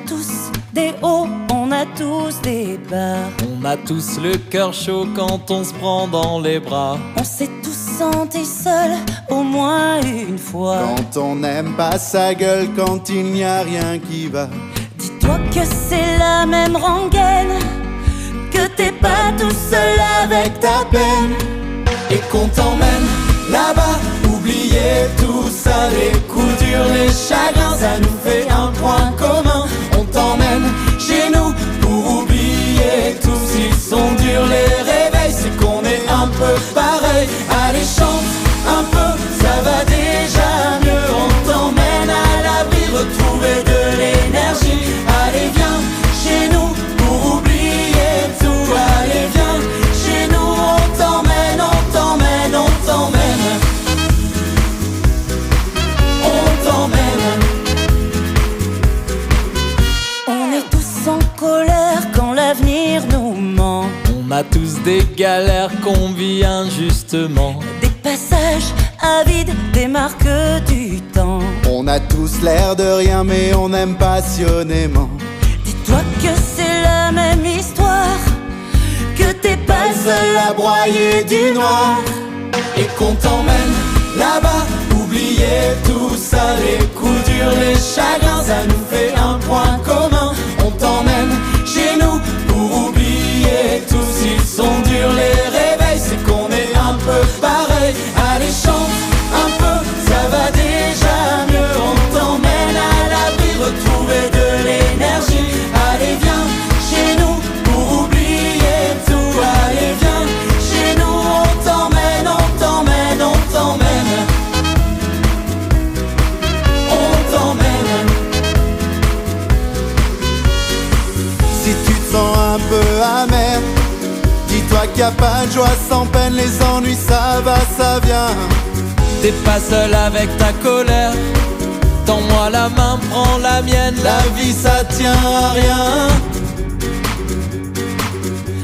tous des hauts, on a tous des bas. On a tous le cœur chaud quand on se prend dans les bras. On s'est tous sentis seuls au moins une fois. Quand on n'aime pas sa gueule, quand il n'y a rien qui va. Dis-toi que c'est la même rengaine, que t'es pas tout seul avec ta peine. Et qu'on t'emmène là-bas, oublier tout ça, les coups durs, les chagrins, ça nous fait un point commun. On t'emmène chez nous pour oublier tout. S'ils sont durs les réveils, c'est qu'on est un peu pareil. Allez chante un peu, ça va déjà mieux. On t'emmène à l'abri, retrouver de l'énergie. Allez viens chez nous pour oublier tout. Allez viens chez nous, on t'emmène, on t'emmène, on t'emmène. On t'emmène. On est tous en colère quand l'avenir nous ment. On a tous des galères qu'on vit injustement. Des passages avides, des marques du temps. On a tous l'air de rien mais on aime passionnément. Dis-toi que c'est la même histoire, que t'es pas le seul à broyer du noir. Et qu'on t'emmène là-bas, oublier tout ça, les coups durs, les chagrins, ça nous fait un point commun. On t'emmène chez nous pour oublier tout. S'ils sont durs les réveils, c'est qu'on est un peu pareil. Allez chante un peu, ça va déjà mieux. On t'emmène à l'abri, retrouver de l'énergie. Allez viens chez nous pour oublier tout. Allez viens chez nous, on t'emmène, on t'emmène, on t'emmène. On t'emmène. Si tu te sens un peu amer, dis-toi qu'il n'y a pas de joie sans peine. Les ennuis ça va, ça vient. T'es pas seul avec ta colère. Tends-moi la main, prends la mienne. La vie ça tient à rien.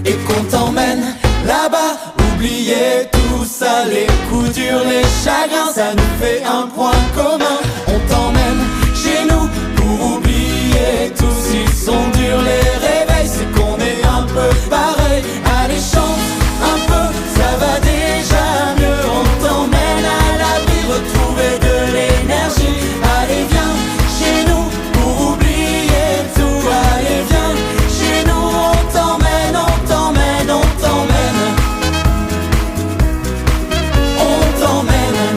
Et qu'on t'emmène là-bas, oublier tout ça, les coups durs, les chagrins, ça nous fait un point commun. On t'emmène chez nous pour oublier tout. S'ils sont durs les réveils, c'est qu'on est un peu pareil. Allez chante un peu, ça va déjà mieux. On t'emmène à l'abri, retrouver de l'énergie. Allez viens chez nous pour oublier tout. Allez viens chez nous, on t'emmène, on t'emmène, on t'emmène. On t'emmène.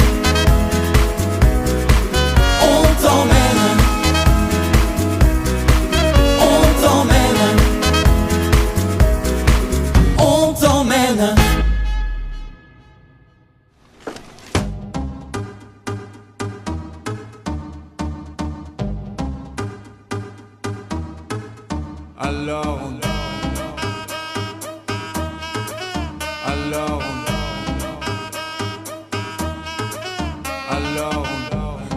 On t'emmène. On t'emmène. On t'emmène. Alors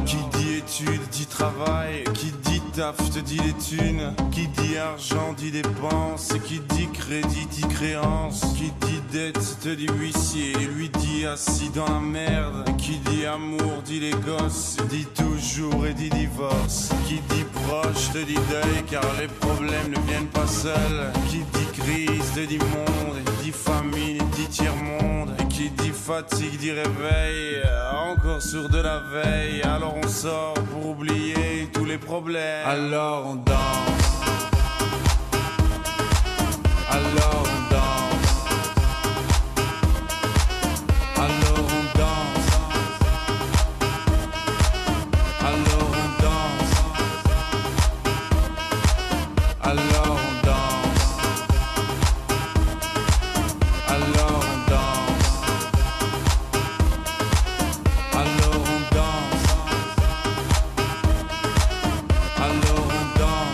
qui dit études dit travail, qui dit taf te dit les thunes, qui dit argent dit dépenses, qui dit crédit dit créance, qui dit dette te dit huissier, lui dit assis dans la merde, qui dit amour dit les gosses, dit toujours et dit divorce, qui dit proche te dit deuil car les problèmes ne viennent pas seuls, qui dit crise te dit monde, dit famine dit tiers-monde, et qui dit fatigue dit réveil, encore sur de la veille, alors on sort pour oublier tous les problèmes, alors on danse, alors on danse, alors on danse, alors on danse, alors on danse, alors on danse, alors on danse, alors on danse,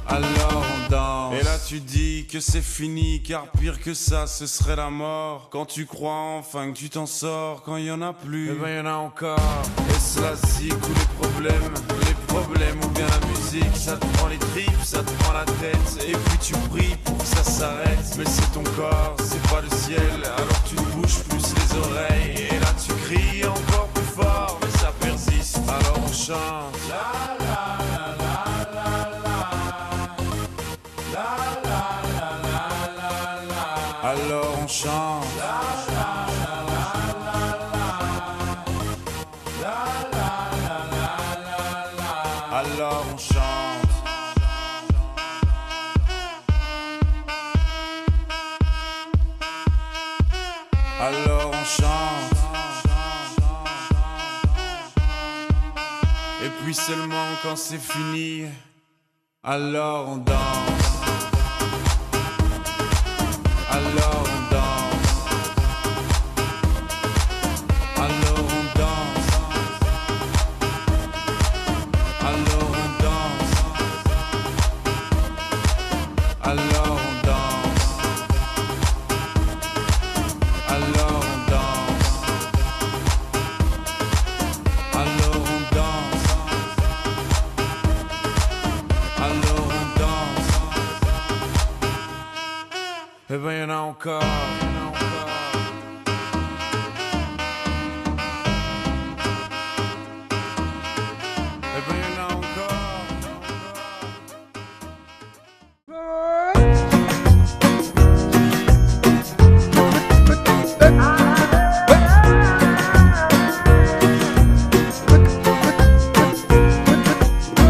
alors on danse. Et là tu dis que c'est fini car pire que ça ce serait la mort. Quand tu crois enfin que tu t'en sors, quand y en a plus, eh ben y en a encore. Est-ce la zik ou les problèmes ou bien la musique, ça te prend les tripes, ça te prend la tête, et puis tu pries pour que ça s'arrête. Mais c'est ton corps, c'est pas le ciel, alors tu te bouges plus les oreilles, et là tu cries encore plus fort, mais ça persiste, alors on chante. La, la. alors on chante. Alors on chante. Et puis seulement quand c'est fini, alors on danse. Alors on danse. Alors on danse. Alors on danse. Alors on danse. Alors on danse. Alors on danse. Alors on danse. Eh ben y'en a encore, y'en a encore. Eh ben y'en a encore.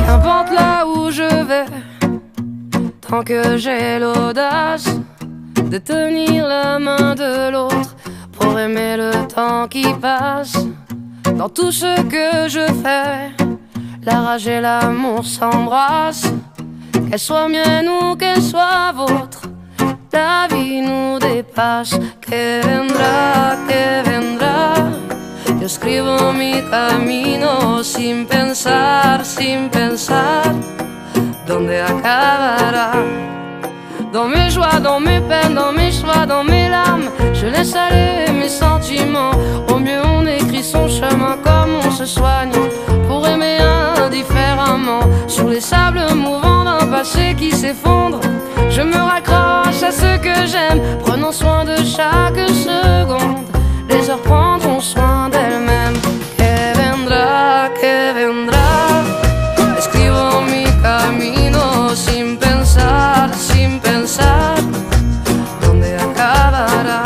Qu'importe là où je vais, tant que j'ai l'audace de tenir la main de l'autre pour aimer le temps qui passe. Dans tout ce que je fais, la rage et l'amour s'embrassent. Qu'elle soit mienne ou qu'elle soit vôtre, la vie nous dépasse. Que vendrá, yo escribo mi camino sin pensar, ¿dónde acabará? Dans mes joies, dans mes peines, dans mes choix, dans mes larmes, je laisse aller mes sentiments. Au mieux on écrit son chemin comme on se soigne pour aimer indifféremment. Sur les sables mouvants d'un passé qui s'effondre, je me raccroche à ce que j'aime, prenant soin de chaque seconde. Les heures prendront soin d'elles-mêmes. Que vendrá, escribo mi camino sin pensar, ¿dónde acabará?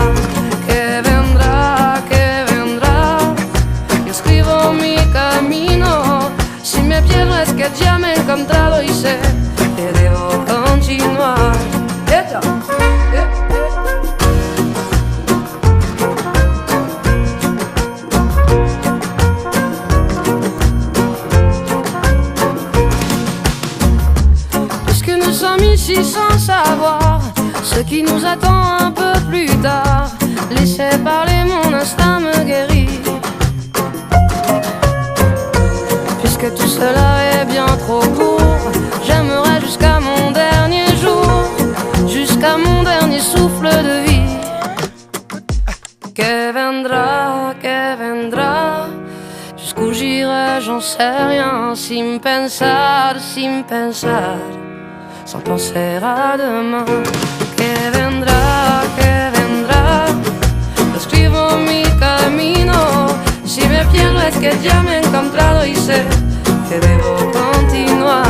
Que vendrá, yo escribo mi camino. Si me pierdo es que ya me he encontrado y sé que debo continuar. Puisque nous sommes ici sans savoir ce qui nous attend un peu plus tard, laissez parler, mon instinct me guérit. Puisque tout cela est bien trop court, j'aimerais jusqu'à mon dernier jour, jusqu'à mon dernier souffle de vie. Que vendrá, jusqu'où j'irai, j'en sais rien, sin pensar, sans penser à demain. Que vendrá, escribo mi camino. Si me pierdo es que ya me he encontrado y sé que debo continuar.